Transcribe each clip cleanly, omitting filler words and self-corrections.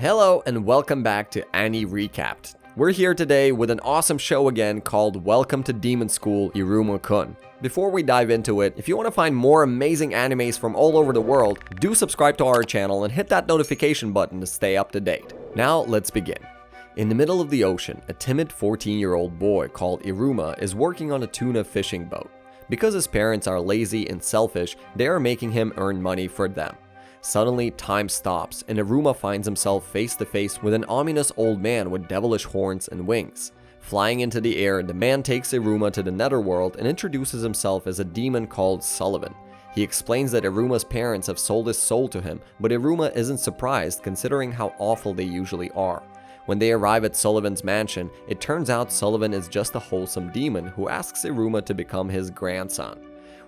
Hello and welcome back to Annie Recapped. We're here today with an awesome show again called Welcome to Demon School Iruma-kun. Before we dive into it, if you want to find more amazing animes from all over the world, do subscribe to our channel and hit that notification button to stay up to date. Now let's begin. In the middle of the ocean, a timid 14-year-old boy called Iruma is working on a tuna fishing boat. Because his parents are lazy and selfish, they are making him earn money for them. Suddenly, time stops, and Iruma finds himself face to face with an ominous old man with devilish horns and wings. Flying into the air, the man takes Iruma to the netherworld and introduces himself as a demon called Sullivan. He explains that Iruma's parents have sold his soul to him, but Iruma isn't surprised considering how awful they usually are. When they arrive at Sullivan's mansion, it turns out Sullivan is just a wholesome demon who asks Iruma to become his grandson.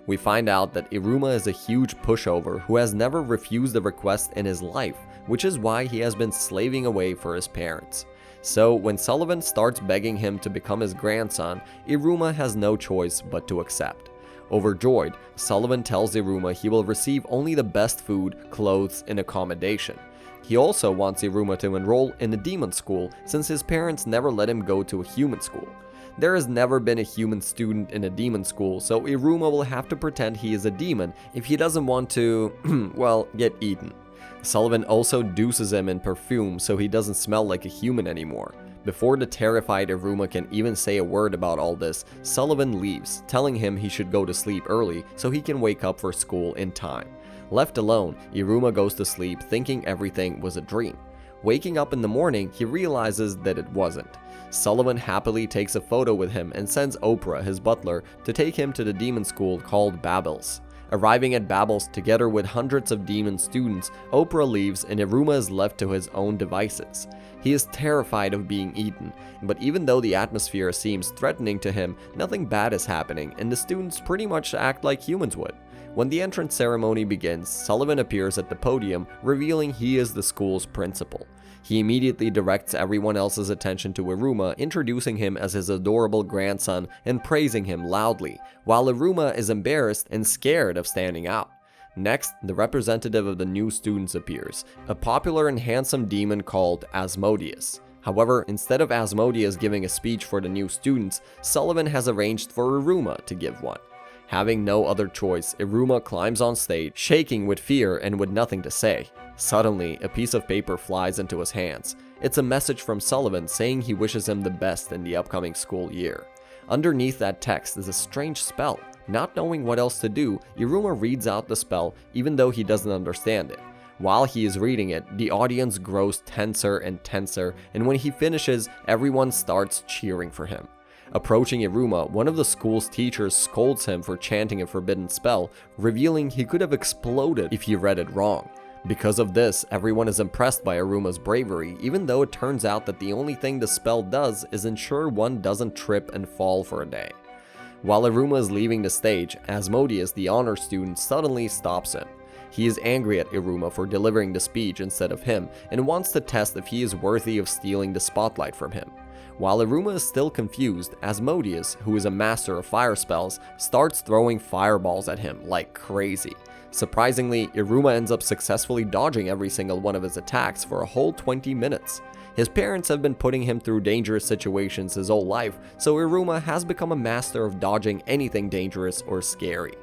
We find out that Iruma is a huge pushover who has never refused a request in his life, which is why he has been slaving away for his parents. So when Sullivan starts begging him to become his grandson, Iruma has no choice but to accept. Overjoyed, Sullivan tells Iruma he will receive only the best food, clothes, and accommodation. He also wants Iruma to enroll in a demon school since his parents never let him go to a human school. There has never been a human student in a demon school, so Iruma will have to pretend he is a demon if he doesn't want to, well, get eaten. Sullivan also douches him in perfume so he doesn't smell like a human anymore. Before the terrified Iruma can even say a word about all this, Sullivan leaves, telling him he should go to sleep early so he can wake up for school in time. Left alone, Iruma goes to sleep thinking everything was a dream. Waking up in the morning, he realizes that it wasn't. Sullivan happily takes a photo with him and sends Oprah, his butler, to take him to the demon school called Babel's. Arriving at Babel's together with hundreds of demon students, Oprah leaves and Iruma is left to his own devices. He is terrified of being eaten, but even though the atmosphere seems threatening to him, nothing bad is happening and the students pretty much act like humans would. When the entrance ceremony begins, Sullivan appears at the podium, revealing he is the school's principal. He immediately directs everyone else's attention to Iruma, introducing him as his adorable grandson and praising him loudly, while Iruma is embarrassed and scared of standing out. Next, the representative of the new students appears, a popular and handsome demon called Asmodeus. However, instead of Asmodeus giving a speech for the new students, Sullivan has arranged for Iruma to give one. Having no other choice, Iruma climbs on stage, shaking with fear and with nothing to say. Suddenly, a piece of paper flies into his hands. It's a message from Sullivan saying he wishes him the best in the upcoming school year. Underneath that text is a strange spell. Not knowing what else to do, Iruma reads out the spell even though he doesn't understand it. While he is reading it, the audience grows tenser and tenser, and when he finishes, everyone starts cheering for him. Approaching Iruma, one of the school's teachers scolds him for chanting a forbidden spell, revealing he could have exploded if he read it wrong. Because of this, everyone is impressed by Iruma's bravery, even though it turns out that the only thing the spell does is ensure one doesn't trip and fall for a day. While Iruma is leaving the stage, Asmodeus, the honor student, suddenly stops him. He is angry at Iruma for delivering the speech instead of him, and wants to test if he is worthy of stealing the spotlight from him. While Iruma is still confused, Asmodeus, who is a master of fire spells, starts throwing fireballs at him like crazy. Surprisingly, Iruma ends up successfully dodging every single one of his attacks for a whole 20 minutes. His parents have been putting him through dangerous situations his whole life, so Iruma has become a master of dodging anything dangerous or scary.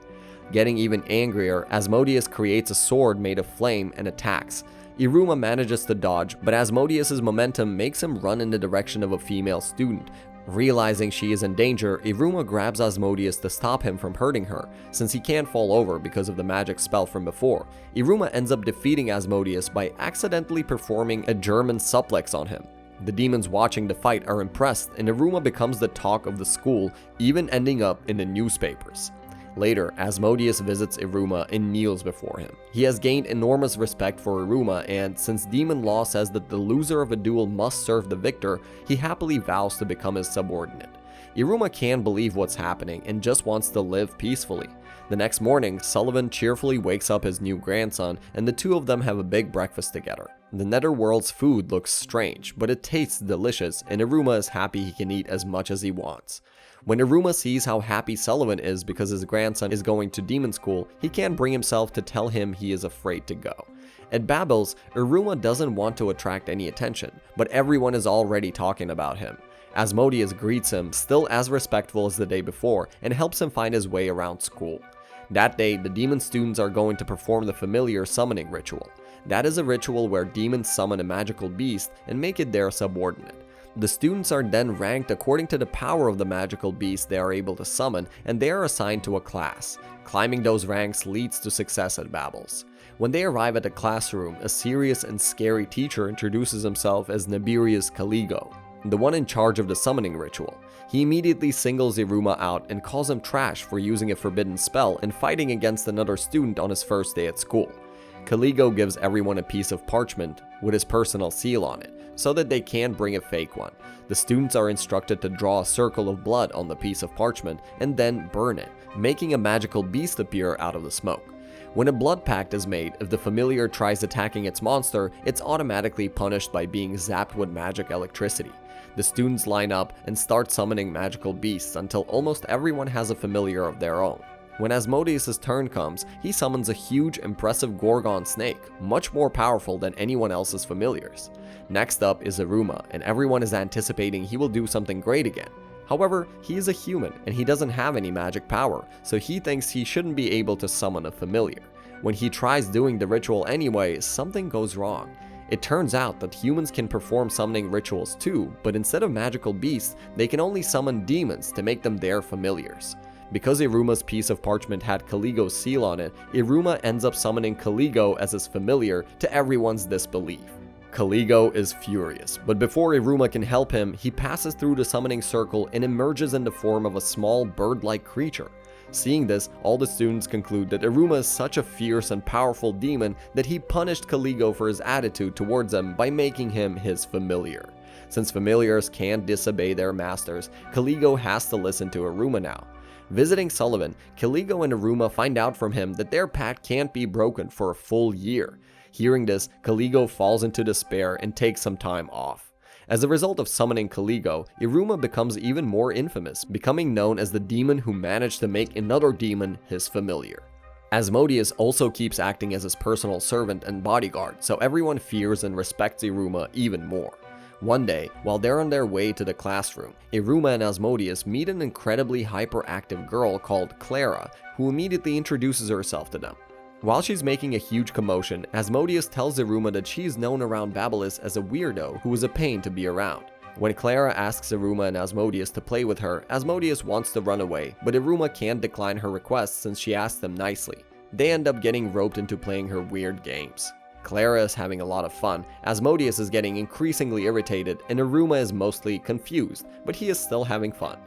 Getting even angrier, Asmodeus creates a sword made of flame and attacks. Iruma manages to dodge, but Asmodeus' momentum makes him run in the direction of a female student. Realizing she is in danger, Iruma grabs Asmodeus to stop him from hurting her, since he can't fall over because of the magic spell from before. Iruma ends up defeating Asmodeus by accidentally performing a German suplex on him. The demons watching the fight are impressed, and Iruma becomes the talk of the school, even ending up in the newspapers. Later, Asmodeus visits Iruma and kneels before him. He has gained enormous respect for Iruma, and since demon law says that the loser of a duel must serve the victor, he happily vows to become his subordinate. Iruma can't believe what's happening and just wants to live peacefully. The next morning, Sullivan cheerfully wakes up his new grandson, and the two of them have a big breakfast together. The netherworld's food looks strange, but it tastes delicious, and Iruma is happy he can eat as much as he wants. When Iruma sees how happy Sullivan is because his grandson is going to demon school, he can't bring himself to tell him he is afraid to go. At Babel's, Iruma doesn't want to attract any attention, but everyone is already talking about him. Asmodeus greets him, still as respectful as the day before, and helps him find his way around school. That day, the demon students are going to perform the familiar summoning ritual. That is a ritual where demons summon a magical beast and make it their subordinate. The students are then ranked according to the power of the magical beast they are able to summon, and they are assigned to a class. Climbing those ranks leads to success at Babel's. When they arrive at the classroom, a serious and scary teacher introduces himself as Nabirius Caligo, the one in charge of the summoning ritual. He immediately singles Iruma out and calls him trash for using a forbidden spell and fighting against another student on his first day at school. Caligo gives everyone a piece of parchment with his personal seal on it, so that they can't bring a fake one. The students are instructed to draw a circle of blood on the piece of parchment and then burn it, making a magical beast appear out of the smoke. When a blood pact is made, if the familiar tries attacking its monster, it's automatically punished by being zapped with magic electricity. The students line up and start summoning magical beasts until almost everyone has a familiar of their own. When Asmodeus' turn comes, he summons a huge, impressive Gorgon snake, much more powerful than anyone else's familiars. Next up is Iruma, and everyone is anticipating he will do something great again. However, he is a human, and he doesn't have any magic power, so he thinks he shouldn't be able to summon a familiar. When he tries doing the ritual anyway, something goes wrong. It turns out that humans can perform summoning rituals too, but instead of magical beasts, they can only summon demons to make them their familiars. Because Iruma's piece of parchment had Caligo's seal on it, Iruma ends up summoning Caligo as his familiar to everyone's disbelief. Caligo is furious, but before Iruma can help him, he passes through the summoning circle and emerges in the form of a small bird-like creature. Seeing this, all the students conclude that Iruma is such a fierce and powerful demon that he punished Caligo for his attitude towards them by making him his familiar. Since familiars can't disobey their masters, Caligo has to listen to Iruma now. Visiting Sullivan, Caligo and Iruma find out from him that their pact can't be broken for a full year. Hearing this, Caligo falls into despair and takes some time off. As a result of summoning Caligo, Iruma becomes even more infamous, becoming known as the demon who managed to make another demon his familiar. Asmodeus also keeps acting as his personal servant and bodyguard, so everyone fears and respects Iruma even more. One day, while they're on their way to the classroom, Iruma and Asmodeus meet an incredibly hyperactive girl called Clara, who immediately introduces herself to them. While she's making a huge commotion, Asmodeus tells Iruma that she is known around Babylis as a weirdo who is a pain to be around. When Clara asks Iruma and Asmodeus to play with her, Asmodeus wants to run away, but Iruma can't decline her request since she asked them nicely. They end up getting roped into playing her weird games. Clara is having a lot of fun, Asmodeus is getting increasingly irritated, and Iruma is mostly confused, but he is still having fun.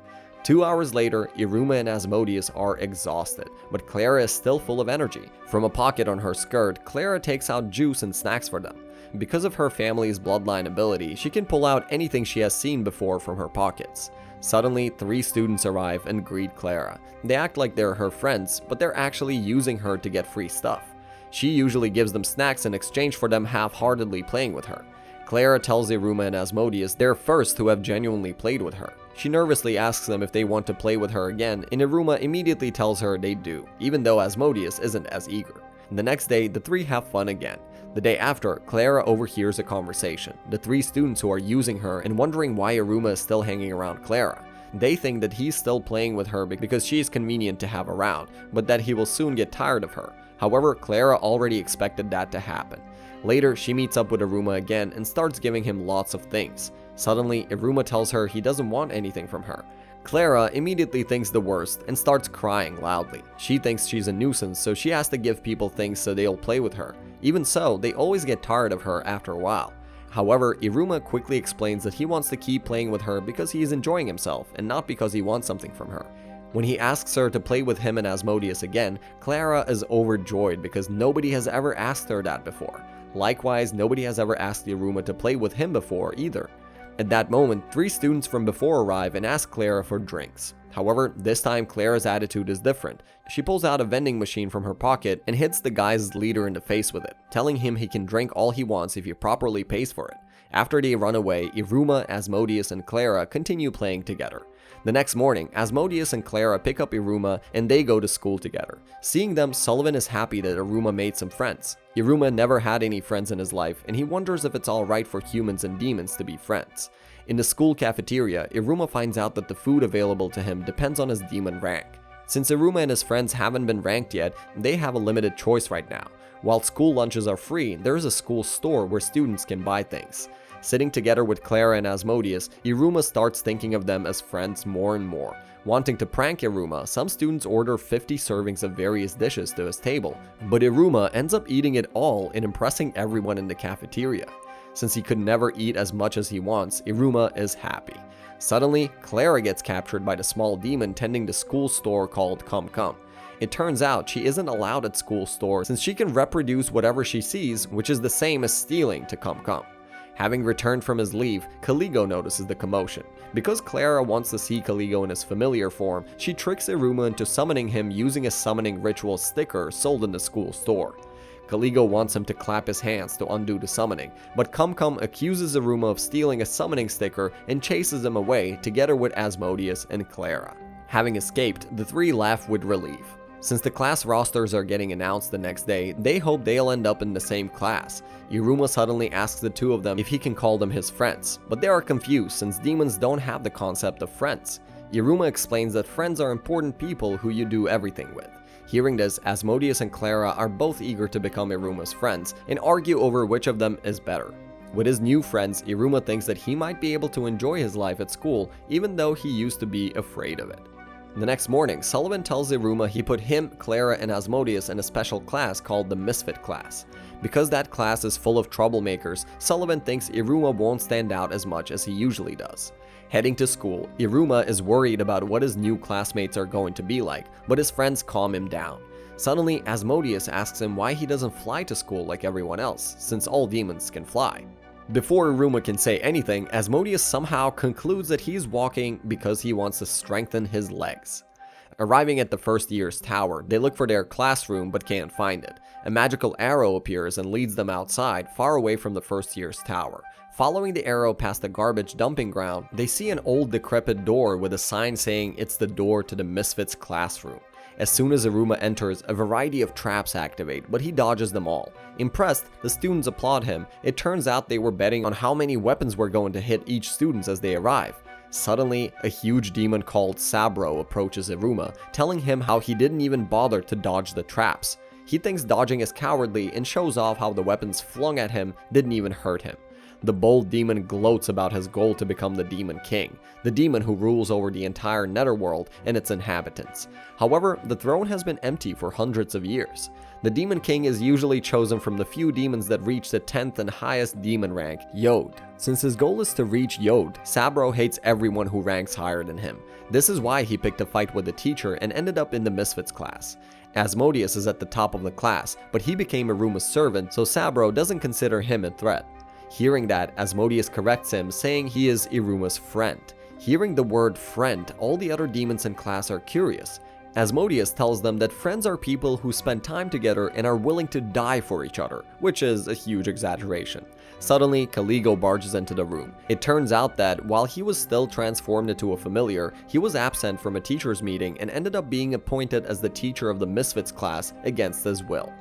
2 hours later, Iruma and Asmodeus are exhausted, but Clara is still full of energy. From a pocket on her skirt, Clara takes out juice and snacks for them. Because of her family's bloodline ability, she can pull out anything she has seen before from her pockets. Suddenly, 3 students arrive and greet Clara. They act like they're her friends, but they're actually using her to get free stuff. She usually gives them snacks in exchange for them half-heartedly playing with her. Clara tells Iruma and Asmodeus they're first who have genuinely played with her. She nervously asks them if they want to play with her again, and Iruma immediately tells her they do, even though Asmodeus isn't as eager. The next day, the 3 have fun again. The day after, Clara overhears a conversation, the 3 students who are using her and wondering why Iruma is still hanging around Clara. They think that he's still playing with her because she is convenient to have around, but that he will soon get tired of her. However, Clara already expected that to happen. Later, she meets up with Iruma again and starts giving him lots of things. Suddenly, Iruma tells her he doesn't want anything from her. Clara immediately thinks the worst and starts crying loudly. She thinks she's a nuisance, so she has to give people things so they'll play with her. Even so, they always get tired of her after a while. However, Iruma quickly explains that he wants to keep playing with her because he is enjoying himself and not because he wants something from her. When he asks her to play with him and Asmodeus again, Clara is overjoyed because nobody has ever asked her that before. Likewise, nobody has ever asked Iruma to play with him before either. At that moment, 3 students from before arrive and ask Clara for drinks. However, this time Clara's attitude is different. She pulls out a vending machine from her pocket and hits the guy's leader in the face with it, telling him he can drink all he wants if he properly pays for it. After they run away, Iruma, Asmodeus, and Clara continue playing together. The next morning, Asmodeus and Clara pick up Iruma and they go to school together. Seeing them, Sullivan is happy that Iruma made some friends. Iruma never had any friends in his life and he wonders if it's alright for humans and demons to be friends. In the school cafeteria, Iruma finds out that the food available to him depends on his demon rank. Since Iruma and his friends haven't been ranked yet, they have a limited choice right now. While school lunches are free, there is a school store where students can buy things. Sitting together with Clara and Asmodeus, Iruma starts thinking of them as friends more and more. Wanting to prank Iruma, some students order 50 servings of various dishes to his table, but Iruma ends up eating it all and impressing everyone in the cafeteria. Since he could never eat as much as he wants, Iruma is happy. Suddenly, Clara gets captured by the small demon tending the school store called Cum Cum. It turns out she isn't allowed at school store since she can reproduce whatever she sees, which is the same as stealing to Cum Cum. Having returned from his leave, Caligo notices the commotion. Because Clara wants to see Caligo in his familiar form, she tricks Iruma into summoning him using a summoning ritual sticker sold in the school store. Caligo wants him to clap his hands to undo the summoning, but Cum Cum accuses Iruma of stealing a summoning sticker and chases him away together with Asmodeus and Clara. Having escaped, the three laugh with relief. Since the class rosters are getting announced the next day, they hope they'll end up in the same class. Iruma suddenly asks the two of them if he can call them his friends, but they are confused since demons don't have the concept of friends. Iruma explains that friends are important people who you do everything with. Hearing this, Asmodeus and Clara are both eager to become Iruma's friends and argue over which of them is better. With his new friends, Iruma thinks that he might be able to enjoy his life at school even though he used to be afraid of it. The next morning, Sullivan tells Iruma he put him, Clara, and Asmodeus in a special class called the Misfit class. Because that class is full of troublemakers, Sullivan thinks Iruma won't stand out as much as he usually does. Heading to school, Iruma is worried about what his new classmates are going to be like, but his friends calm him down. Suddenly, Asmodeus asks him why he doesn't fly to school like everyone else, since all demons can fly. Before Iruma can say anything, Asmodeus somehow concludes that he's walking because he wants to strengthen his legs. Arriving at the first year's tower, they look for their classroom but can't find it. A magical arrow appears and leads them outside, far away from the first year's tower. Following the arrow past the garbage dumping ground, they see an old decrepit door with a sign saying it's the door to the Misfits classroom. As soon as Iruma enters, a variety of traps activate, but he dodges them all. Impressed, the students applaud him. It turns out they were betting on how many weapons were going to hit each student as they arrive. Suddenly, a huge demon called Sabro approaches Iruma, telling him how he didn't even bother to dodge the traps. He thinks dodging is cowardly and shows off how the weapons flung at him didn't even hurt him. The bold demon gloats about his goal to become the Demon King, the demon who rules over the entire netherworld and its inhabitants. However, the throne has been empty for hundreds of years. The Demon King is usually chosen from the few demons that reach the 10th and highest demon rank, Yod. Since his goal is to reach Yod, Sabro hates everyone who ranks higher than him. This is why he picked a fight with the teacher and ended up in the Misfits class. Asmodeus is at the top of the class, but he became Iruma's servant, so Sabro doesn't consider him a threat. Hearing that, Asmodeus corrects him, saying he is Iruma's friend. Hearing the word friend, all the other demons in class are curious. Asmodeus tells them that friends are people who spend time together and are willing to die for each other, which is a huge exaggeration. Suddenly, Caligo barges into the room. It turns out that, while he was still transformed into a familiar, he was absent from a teacher's meeting and ended up being appointed as the teacher of the Misfits class against his will.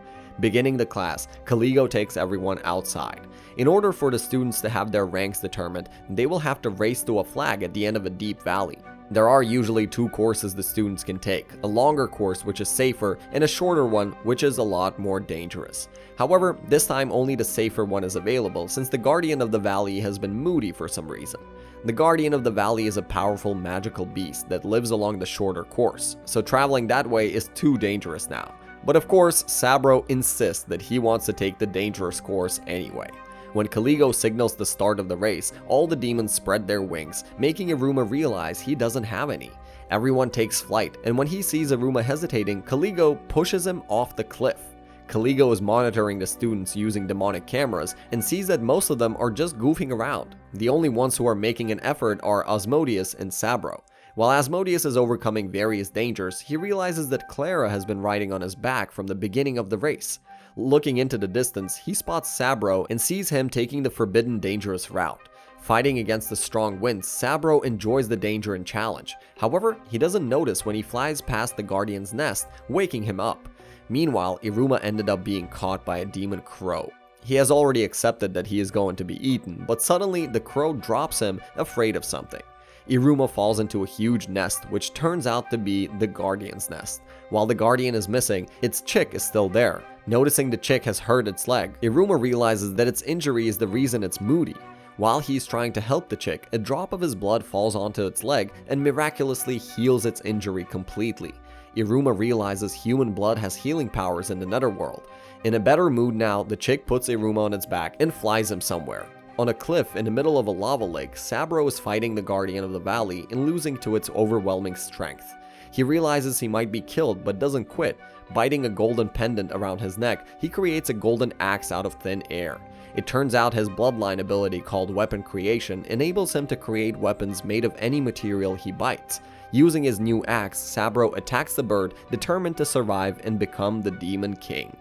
Beginning the class, Caligo takes everyone outside. In order for the students to have their ranks determined, they will have to race to a flag at the end of a deep valley. There are usually two courses the students can take, a longer course which is safer and a shorter one which is a lot more dangerous. However, this time only the safer one is available since the Guardian of the Valley has been moody for some reason. The Guardian of the Valley is a powerful magical beast that lives along the shorter course, so traveling that way is too dangerous now. But of course, Sabro insists that he wants to take the dangerous course anyway. When Caligo signals the start of the race, all the demons spread their wings, making Iruma realize he doesn't have any. Everyone takes flight, and when he sees Iruma hesitating, Caligo pushes him off the cliff. Caligo is monitoring the students using demonic cameras and sees that most of them are just goofing around. The only ones who are making an effort are Asmodeus and Sabro. While Asmodeus is overcoming various dangers, he realizes that Clara has been riding on his back from the beginning of the race. Looking into the distance, he spots Sabro and sees him taking the forbidden dangerous route. Fighting against the strong winds, Sabro enjoys the danger and challenge. However, he doesn't notice when he flies past the Guardian's nest, waking him up. Meanwhile, Iruma ended up being caught by a demon crow. He has already accepted that he is going to be eaten, but suddenly the crow drops him, afraid of something. Iruma falls into a huge nest, which turns out to be the Guardian's nest. While the Guardian is missing, its chick is still there. Noticing the chick has hurt its leg, Iruma realizes that its injury is the reason it's moody. While he's trying to help the chick, a drop of his blood falls onto its leg and miraculously heals its injury completely. Iruma realizes human blood has healing powers in the netherworld. In a better mood now, the chick puts Iruma on its back and flies him somewhere. On a cliff in the middle of a lava lake, Sabro is fighting the Guardian of the Valley and losing to its overwhelming strength. He realizes he might be killed but doesn't quit. Biting a golden pendant around his neck, he creates a golden axe out of thin air. It turns out his bloodline ability called weapon creation enables him to create weapons made of any material he bites. Using his new axe, Sabro attacks the bird, determined to survive and become the Demon King.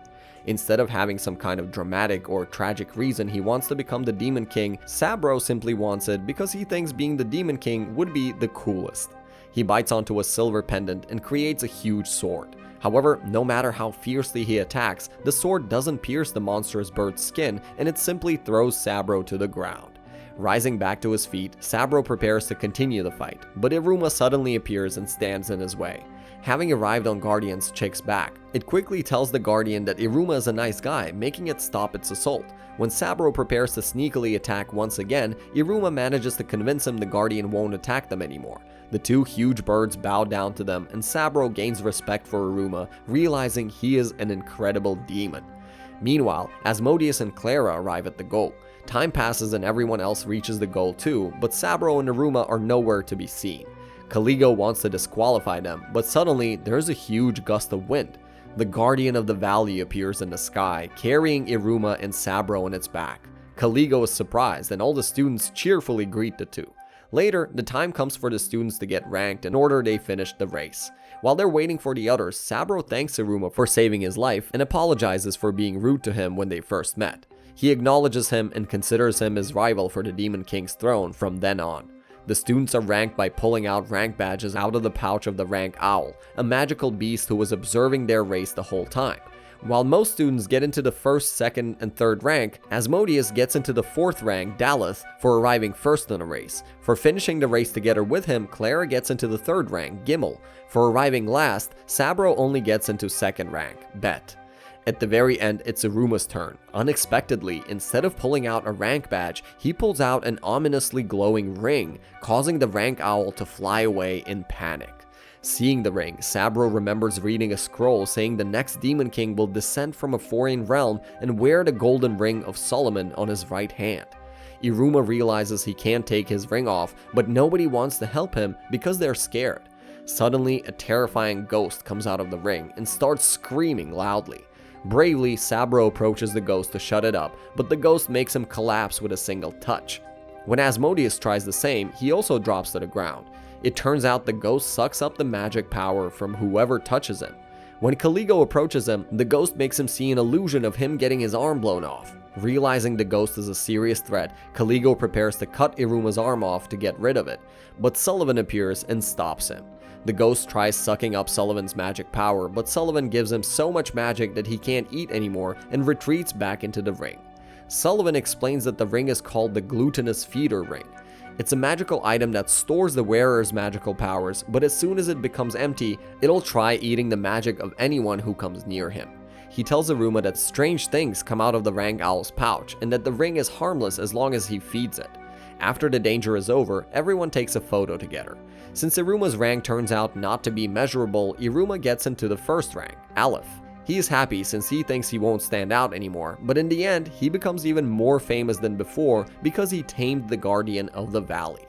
Instead of having some kind of dramatic or tragic reason he wants to become the Demon King, Sabro simply wants it because he thinks being the Demon King would be the coolest. He bites onto a silver pendant and creates a huge sword. However, no matter how fiercely he attacks, the sword doesn't pierce the monstrous bird's skin and it simply throws Sabro to the ground. Rising back to his feet, Sabro prepares to continue the fight, but Iruma suddenly appears and stands in his way. Having arrived on Guardian's chick's back, it quickly tells the Guardian that Iruma is a nice guy, making it stop its assault. When Sabro prepares to sneakily attack once again, Iruma manages to convince him the Guardian won't attack them anymore. The two huge birds bow down to them and Sabro gains respect for Iruma, realizing he is an incredible demon. Meanwhile, Asmodeus and Clara arrive at the goal. Time passes and everyone else reaches the goal too, but Sabro and Iruma are nowhere to be seen. Caligo wants to disqualify them, but suddenly there's a huge gust of wind. The Guardian of the Valley appears in the sky, carrying Iruma and Sabro on its back. Caligo is surprised and all the students cheerfully greet the two. Later, the time comes for the students to get ranked in order they finish the race. While they're waiting for the others, Sabro thanks Iruma for saving his life and apologizes for being rude to him when they first met. He acknowledges him and considers him his rival for the Demon King's throne from then on. The students are ranked by pulling out rank badges out of the pouch of the rank owl, a magical beast who was observing their race the whole time. While most students get into the first, second, and third rank, Asmodeus gets into the fourth rank, Daleth, for arriving first in a race. For finishing the race together with him, Clara gets into the third rank, Gimel. For arriving last, Sabro only gets into second rank, Bet. At the very end, it's Iruma's turn. Unexpectedly, instead of pulling out a rank badge, he pulls out an ominously glowing ring, causing the rank owl to fly away in panic. Seeing the ring, Sabro remembers reading a scroll saying the next Demon King will descend from a foreign realm and wear the golden ring of Solomon on his right hand. Iruma realizes he can't take his ring off, but nobody wants to help him because they're scared. Suddenly, a terrifying ghost comes out of the ring and starts screaming loudly. Bravely, Sabro approaches the ghost to shut it up, but the ghost makes him collapse with a single touch. When Asmodeus tries the same, he also drops to the ground. It turns out the ghost sucks up the magic power from whoever touches him. When Caligo approaches him, the ghost makes him see an illusion of him getting his arm blown off. Realizing the ghost is a serious threat, Caligo prepares to cut Iruma's arm off to get rid of it, but Sullivan appears and stops him. The ghost tries sucking up Sullivan's magic power, but Sullivan gives him so much magic that he can't eat anymore and retreats back into the ring. Sullivan explains that the ring is called the Glutinous Feeder Ring. It's a magical item that stores the wearer's magical powers, but as soon as it becomes empty, it'll try eating the magic of anyone who comes near him. He tells Iruma that strange things come out of the rank owl's pouch, and that the ring is harmless as long as he feeds it. After the danger is over, everyone takes a photo together. Since Iruma's rank turns out not to be measurable, Iruma gets into the first rank, Aleph. He is happy since he thinks he won't stand out anymore, but in the end, he becomes even more famous than before because he tamed the Guardian of the Valley.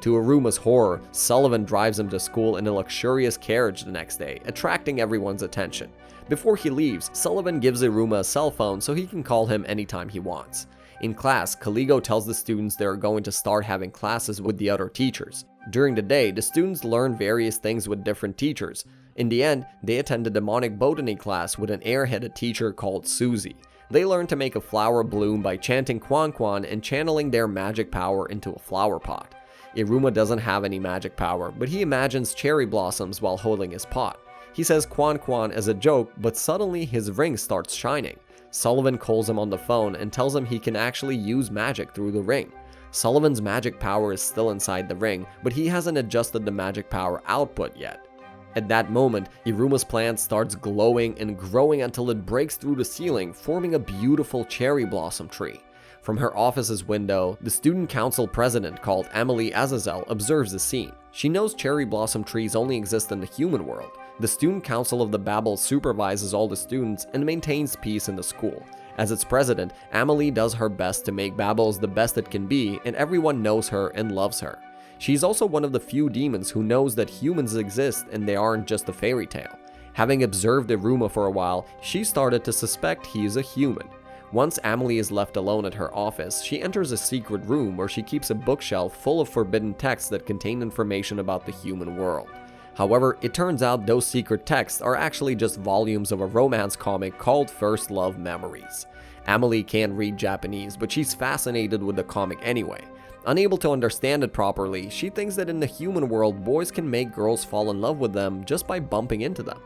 To Iruma's horror, Sullivan drives him to school in a luxurious carriage the next day, attracting everyone's attention. Before he leaves, Sullivan gives Iruma a cell phone so he can call him anytime he wants. In class, Caligo tells the students they are going to start having classes with the other teachers. During the day, the students learn various things with different teachers. In the end, they attend a demonic botany class with an airheaded teacher called Susie. They learn to make a flower bloom by chanting Quan Quan and channeling their magic power into a flower pot. Iruma doesn't have any magic power, but he imagines cherry blossoms while holding his pot. He says Quan Quan as a joke, but suddenly his ring starts shining. Sullivan calls him on the phone and tells him he can actually use magic through the ring. Sullivan's magic power is still inside the ring, but he hasn't adjusted the magic power output yet. At that moment, Iruma's plant starts glowing and growing until it breaks through the ceiling, forming a beautiful cherry blossom tree. From her office's window, the student council president called Emily Azazel observes the scene. She knows cherry blossom trees only exist in the human world. The student council of the Babel supervises all the students and maintains peace in the school. As its president, Emily does her best to make Babels the best it can be, and everyone knows her and loves her. She's also one of the few demons who knows that humans exist and they aren't just a fairy tale. Having observed Iruma for a while, she started to suspect he is a human. Once Emily is left alone at her office, she enters a secret room where she keeps a bookshelf full of forbidden texts that contain information about the human world. However, it turns out those secret texts are actually just volumes of a romance comic called First Love Memories. Emily can't read Japanese, but she's fascinated with the comic anyway. Unable to understand it properly, she thinks that in the human world, boys can make girls fall in love with them just by bumping into them.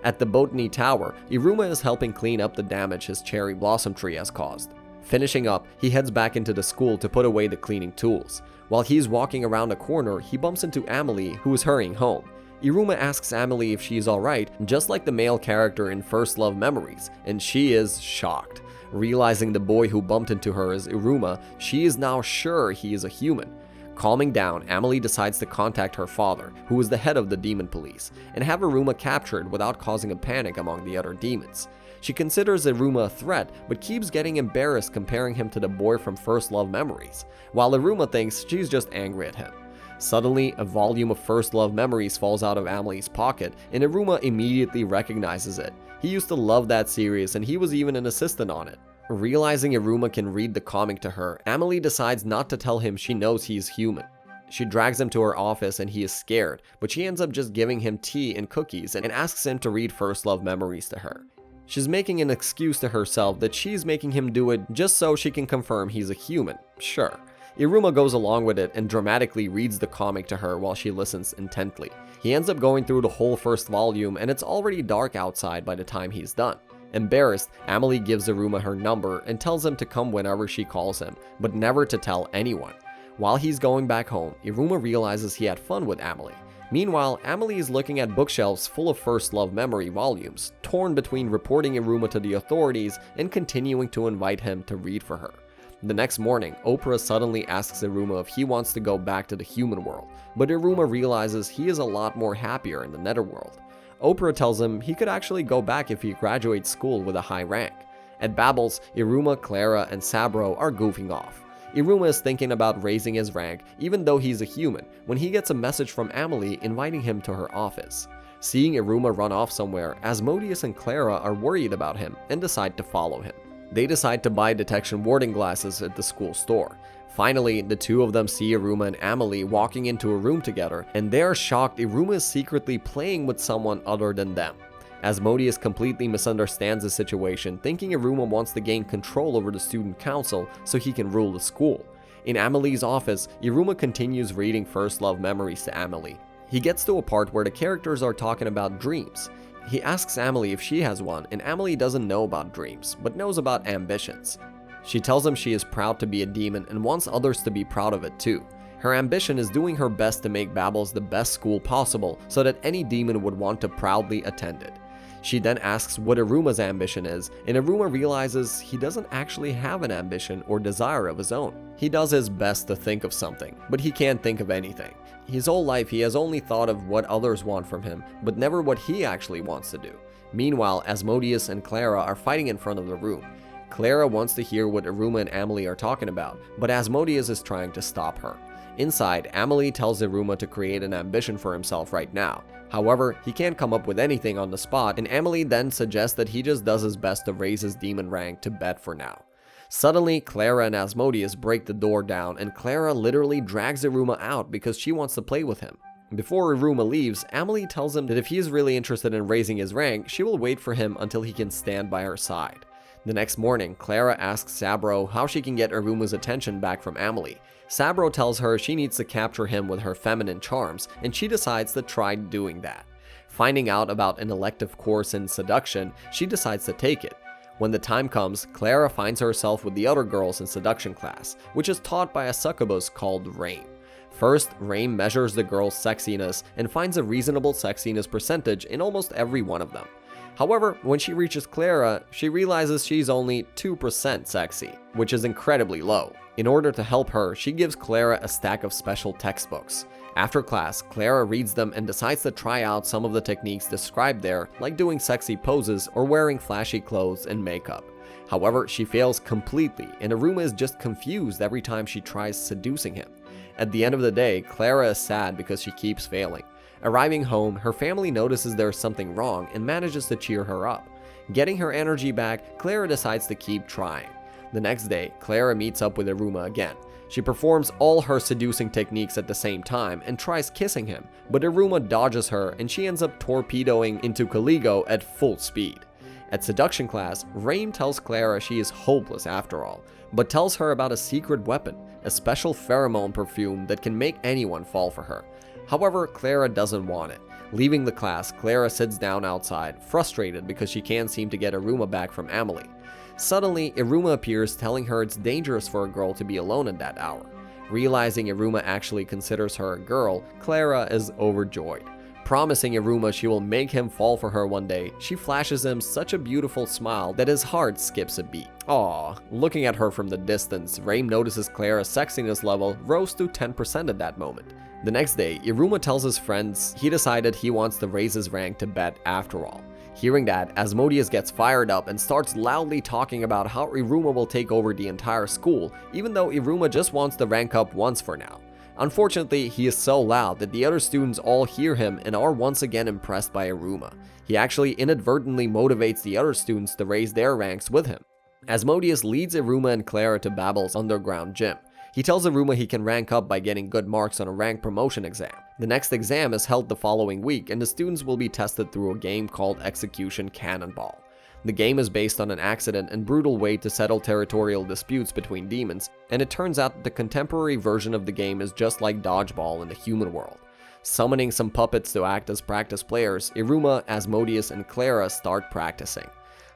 At the Botany Tower, Iruma is helping clean up the damage his cherry blossom tree has caused. Finishing up, he heads back into the school to put away the cleaning tools. While he's walking around a corner, he bumps into Emily, who is hurrying home. Iruma asks Emily if she is alright, just like the male character in First Love Memories, and she is shocked. Realizing the boy who bumped into her is Iruma, she is now sure he is a human. Calming down, Emily decides to contact her father, who is the head of the demon police, and have Iruma captured without causing a panic among the other demons. She considers Iruma a threat, but keeps getting embarrassed comparing him to the boy from First Love Memories, while Iruma thinks she's just angry at him. Suddenly, a volume of First Love Memories falls out of Emily's pocket, and Iruma immediately recognizes it. He used to love that series, and he was even an assistant on it. Realizing Iruma can read the comic to her, Emily decides not to tell him she knows he's human. She drags him to her office and he is scared, but she ends up just giving him tea and cookies and asks him to read First Love Memories to her. She's making an excuse to herself that she's making him do it just so she can confirm he's a human. Sure. Iruma goes along with it and dramatically reads the comic to her while she listens intently. He ends up going through the whole first volume and it's already dark outside by the time he's done. Embarrassed, Emily gives Iruma her number and tells him to come whenever she calls him, but never to tell anyone. While he's going back home, Iruma realizes he had fun with Emily. Meanwhile, Emily is looking at bookshelves full of First Love Memory volumes, torn between reporting Iruma to the authorities and continuing to invite him to read for her. The next morning, Oprah suddenly asks Iruma if he wants to go back to the human world, but Iruma realizes he is a lot more happier in the netherworld. Oprah tells him he could actually go back if he graduates school with a high rank. At Babel's, Iruma, Clara, and Sabro are goofing off. Iruma is thinking about raising his rank even though he's a human when he gets a message from Emily inviting him to her office. Seeing Iruma run off somewhere, Asmodeus and Clara are worried about him and decide to follow him. They decide to buy detection warding glasses at the school store. Finally, the two of them see Iruma and Emily walking into a room together, and they are shocked Iruma is secretly playing with someone other than them. Asmodeus completely misunderstands the situation, thinking Iruma wants to gain control over the student council so he can rule the school. In Emily's office, Iruma continues reading First Love Memories to Emily. He gets to a part where the characters are talking about dreams. He asks Emily if she has one, and Emily doesn't know about dreams, but knows about ambitions. She tells him she is proud to be a demon and wants others to be proud of it too. Her ambition is doing her best to make Babel's the best school possible so that any demon would want to proudly attend it. She then asks what Iruma's ambition is, and Iruma realizes he doesn't actually have an ambition or desire of his own. He does his best to think of something, but he can't think of anything. His whole life he has only thought of what others want from him, but never what he actually wants to do. Meanwhile, Asmodeus and Clara are fighting in front of the room. Clara wants to hear what Iruma and Emily are talking about, but Asmodeus is trying to stop her. Inside, Emily tells Iruma to create an ambition for himself right now. However, he can't come up with anything on the spot, and Emily then suggests that he just does his best to raise his demon rank to bet for now. Suddenly, Clara and Asmodeus break the door down, and Clara literally drags Iruma out because she wants to play with him. Before Iruma leaves, Amelie tells him that if he is really interested in raising his rank, she will wait for him until he can stand by her side. The next morning, Clara asks Sabro how she can get Iruma's attention back from Amelie. Sabro tells her she needs to capture him with her feminine charms, and she decides to try doing that. Finding out about an elective course in seduction, she decides to take it. When the time comes, Clara finds herself with the other girls in seduction class, which is taught by a succubus called Rain. First, Rain measures the girls' sexiness and finds a reasonable sexiness percentage in almost every one of them. However, when she reaches Clara, she realizes she's only 2% sexy, which is incredibly low. In order to help her, she gives Clara a stack of special textbooks. After class, Clara reads them and decides to try out some of the techniques described there, like doing sexy poses or wearing flashy clothes and makeup. However, she fails completely, and Iruma is just confused every time she tries seducing him. At the end of the day, Clara is sad because she keeps failing. Arriving home, her family notices there's something wrong and manages to cheer her up. Getting her energy back, Clara decides to keep trying. The next day, Clara meets up with Iruma again. She performs all her seducing techniques at the same time and tries kissing him, but Iruma dodges her and she ends up torpedoing into Caligo at full speed. At seduction class, Rain tells Clara she is hopeless after all, but tells her about a secret weapon, a special pheromone perfume that can make anyone fall for her. However, Clara doesn't want it. Leaving the class, Clara sits down outside, frustrated because she can't seem to get Iruma back from Amelie. Suddenly, Iruma appears telling her it's dangerous for a girl to be alone at that hour. Realizing Iruma actually considers her a girl, Clara is overjoyed. Promising Iruma she will make him fall for her one day, she flashes him such a beautiful smile that his heart skips a beat. Aww. Looking at her from the distance, Rain notices Clara's sexiness level rose to 10% at that moment. The next day, Iruma tells his friends he decided he wants to raise his rank to bet after all. Hearing that, Asmodeus gets fired up and starts loudly talking about how Iruma will take over the entire school, even though Iruma just wants to rank up once for now. Unfortunately, he is so loud that the other students all hear him and are once again impressed by Iruma. He actually inadvertently motivates the other students to raise their ranks with him. Asmodeus leads Iruma and Clara to Babel's underground gym. He tells Iruma he can rank up by getting good marks on a rank promotion exam. The next exam is held the following week, and the students will be tested through a game called Execution Cannonball. The game is based on an accident and brutal way to settle territorial disputes between demons, and it turns out that the contemporary version of the game is just like dodgeball in the human world. Summoning some puppets to act as practice players, Iruma, Asmodeus, and Clara start practicing.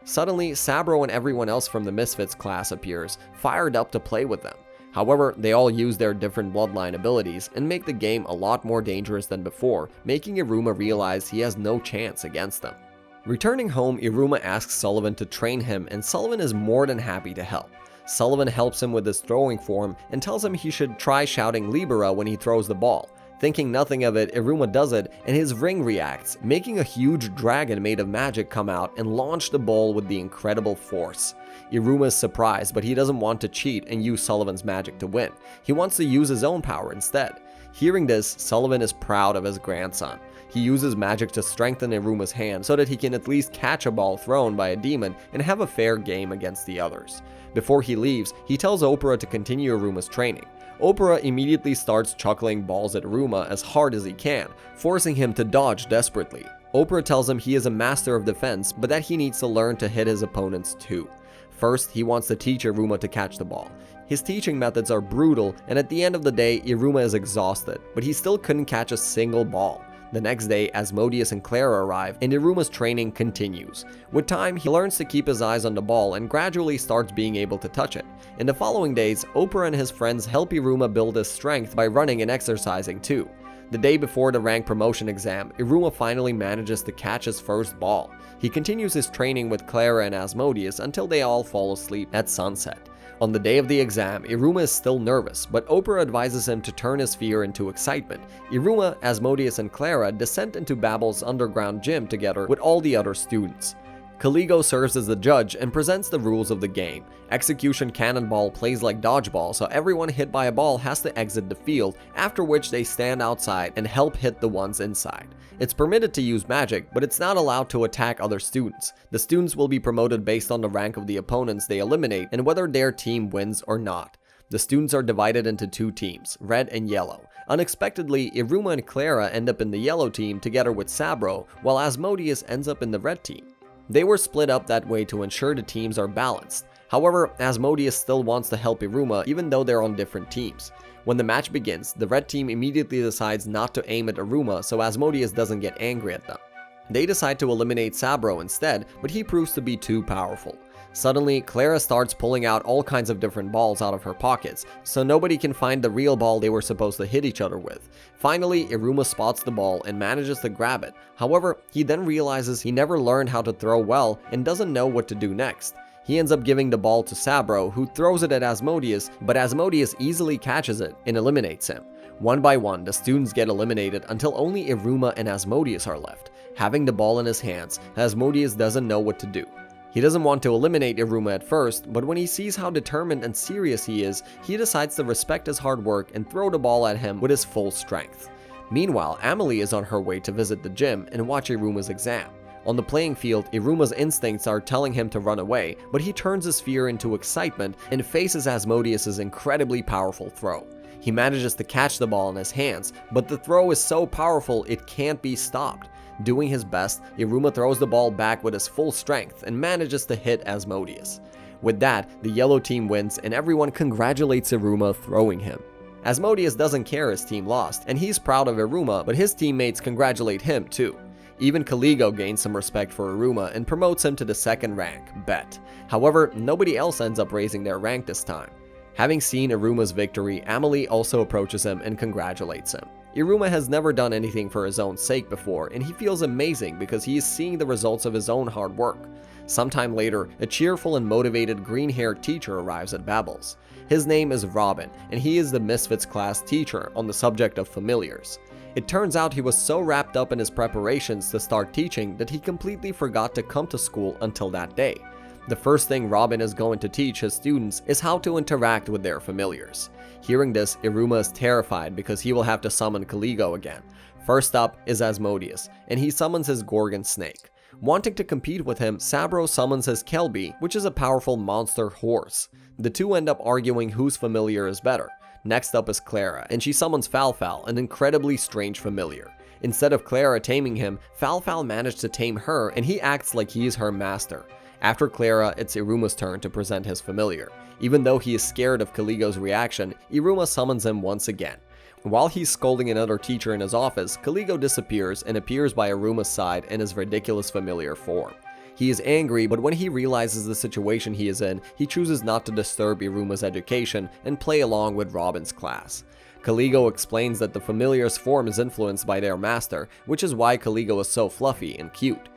Suddenly, Sabro and everyone else from the Misfits class appears, fired up to play with them. However, they all use their different bloodline abilities and make the game a lot more dangerous than before, making Iruma realize he has no chance against them. Returning home, Iruma asks Sullivan to train him, and Sullivan is more than happy to help. Sullivan helps him with his throwing form and tells him he should try shouting Libera when he throws the ball. Thinking nothing of it, Iruma does it, and his ring reacts, making a huge dragon made of magic come out and launch the ball with the incredible force. Iruma is surprised, but he doesn't want to cheat and use Sullivan's magic to win. He wants to use his own power instead. Hearing this, Sullivan is proud of his grandson. He uses magic to strengthen Iruma's hand so that he can at least catch a ball thrown by a demon and have a fair game against the others. Before he leaves, he tells Opera to continue Iruma's training. Opera immediately starts chuckling balls at Iruma as hard as he can, forcing him to dodge desperately. Opera tells him he is a master of defense, but that he needs to learn to hit his opponents too. First, he wants to teach Iruma to catch the ball. His teaching methods are brutal, and at the end of the day, Iruma is exhausted, but he still couldn't catch a single ball. The next day, Asmodeus and Clara arrive, and Iruma's training continues. With time, he learns to keep his eyes on the ball and gradually starts being able to touch it. In the following days, Opera and his friends help Iruma build his strength by running and exercising too. The day before the rank promotion exam, Iruma finally manages to catch his first ball. He continues his training with Clara and Asmodeus until they all fall asleep at sunset. On the day of the exam, Iruma is still nervous, but Opera advises him to turn his fear into excitement. Iruma, Asmodeus, and Clara descend into Babel's underground gym together with all the other students. Caligo serves as the judge and presents the rules of the game. Execution Cannonball plays like dodgeball, so everyone hit by a ball has to exit the field, after which they stand outside and help hit the ones inside. It's permitted to use magic, but it's not allowed to attack other students. The students will be promoted based on the rank of the opponents they eliminate and whether their team wins or not. The students are divided into two teams, red and yellow. Unexpectedly, Iruma and Clara end up in the yellow team together with Sabro, while Asmodeus ends up in the red team. They were split up that way to ensure the teams are balanced. However, Asmodeus still wants to help Iruma even though they're on different teams. When the match begins, the red team immediately decides not to aim at Iruma so Asmodeus doesn't get angry at them. They decide to eliminate Sabro instead, but he proves to be too powerful. Suddenly, Clara starts pulling out all kinds of different balls out of her pockets, so nobody can find the real ball they were supposed to hit each other with. Finally, Iruma spots the ball and manages to grab it. However, he then realizes he never learned how to throw well and doesn't know what to do next. He ends up giving the ball to Sabro, who throws it at Asmodeus, but Asmodeus easily catches it and eliminates him. One by one, the students get eliminated until only Iruma and Asmodeus are left. Having the ball in his hands, Asmodeus doesn't know what to do. He doesn't want to eliminate Iruma at first, but when he sees how determined and serious he is, he decides to respect his hard work and throw the ball at him with his full strength. Meanwhile, Amelie is on her way to visit the gym and watch Iruma's exam. On the playing field, Iruma's instincts are telling him to run away, but he turns his fear into excitement and faces Asmodeus' incredibly powerful throw. He manages to catch the ball in his hands, but the throw is so powerful it can't be stopped. Doing his best, Iruma throws the ball back with his full strength and manages to hit Asmodeus. With that, the yellow team wins and everyone congratulates Iruma throwing him. Asmodeus doesn't care his team lost, and he's proud of Iruma, but his teammates congratulate him too. Even Caligo gains some respect for Iruma and promotes him to the second rank, Bet. However, nobody else ends up raising their rank this time. Having seen Iruma's victory, Amelie also approaches him and congratulates him. Iruma has never done anything for his own sake before, and he feels amazing because he is seeing the results of his own hard work. Sometime later, a cheerful and motivated green-haired teacher arrives at Babel's. His name is Robin, and he is the Misfits class teacher on the subject of familiars. It turns out he was so wrapped up in his preparations to start teaching that he completely forgot to come to school until that day. The first thing Robin is going to teach his students is how to interact with their familiars. Hearing this, Iruma is terrified because he will have to summon Caligo again. First up is Asmodeus, and he summons his Gorgon snake. Wanting to compete with him, Sabro summons his Kelby, which is a powerful monster horse. The two end up arguing whose familiar is better. Next up is Clara, and she summons Falfal, an incredibly strange familiar. Instead of Clara taming him, Falfal managed to tame her, and he acts like he is her master. After Clara, it's Iruma's turn to present his familiar. Even though he is scared of Caligo's reaction, Iruma summons him once again. While he's scolding another teacher in his office, Caligo disappears and appears by Iruma's side in his ridiculous familiar form. He is angry, but when he realizes the situation he is in, he chooses not to disturb Iruma's education and play along with Robin's class. Caligo explains that the familiar's form is influenced by their master, which is why Caligo is so fluffy and cute.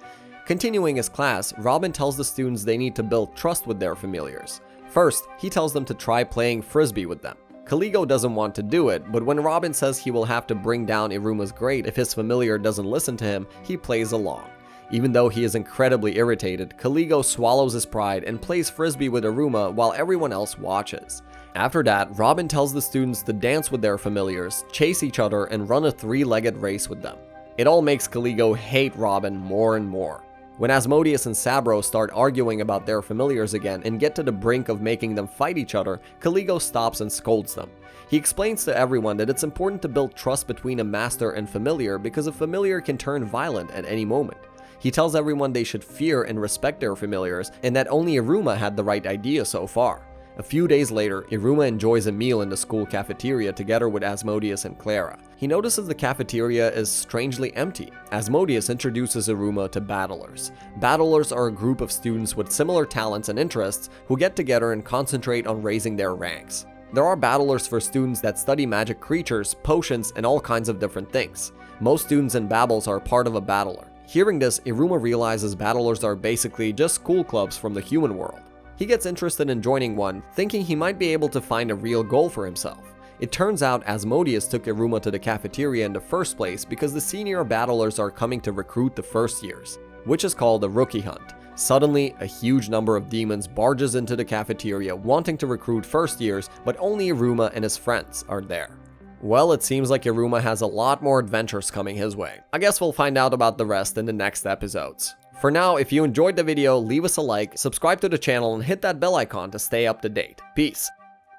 Continuing his class, Robin tells the students they need to build trust with their familiars. First, he tells them to try playing frisbee with them. Caligo doesn't want to do it, but when Robin says he will have to bring down Iruma's grade if his familiar doesn't listen to him, he plays along. Even though he is incredibly irritated, Caligo swallows his pride and plays frisbee with Iruma while everyone else watches. After that, Robin tells the students to dance with their familiars, chase each other, and run a three-legged race with them. It all makes Caligo hate Robin more and more. When Asmodeus and Sabro start arguing about their familiars again and get to the brink of making them fight each other, Caligo stops and scolds them. He explains to everyone that it's important to build trust between a master and familiar because a familiar can turn violent at any moment. He tells everyone they should fear and respect their familiars and that only Iruma had the right idea so far. A few days later, Iruma enjoys a meal in the school cafeteria together with Asmodeus and Clara. He notices the cafeteria is strangely empty. Asmodeus introduces Iruma to battlers. Battlers are a group of students with similar talents and interests who get together and concentrate on raising their ranks. There are battlers for students that study magic creatures, potions, and all kinds of different things. Most students in Babels are part of a battler. Hearing this, Iruma realizes battlers are basically just school clubs from the human world. He gets interested in joining one, thinking he might be able to find a real goal for himself. It turns out Asmodeus took Iruma to the cafeteria in the first place because the senior battlers are coming to recruit the first years, which is called a rookie hunt. Suddenly, a huge number of demons barges into the cafeteria wanting to recruit first years, but only Iruma and his friends are there. Well, it seems like Iruma has a lot more adventures coming his way. I guess we'll find out about the rest in the next episodes. For now, if you enjoyed the video, leave us a like, subscribe to the channel, and hit that bell icon to stay up to date. Peace!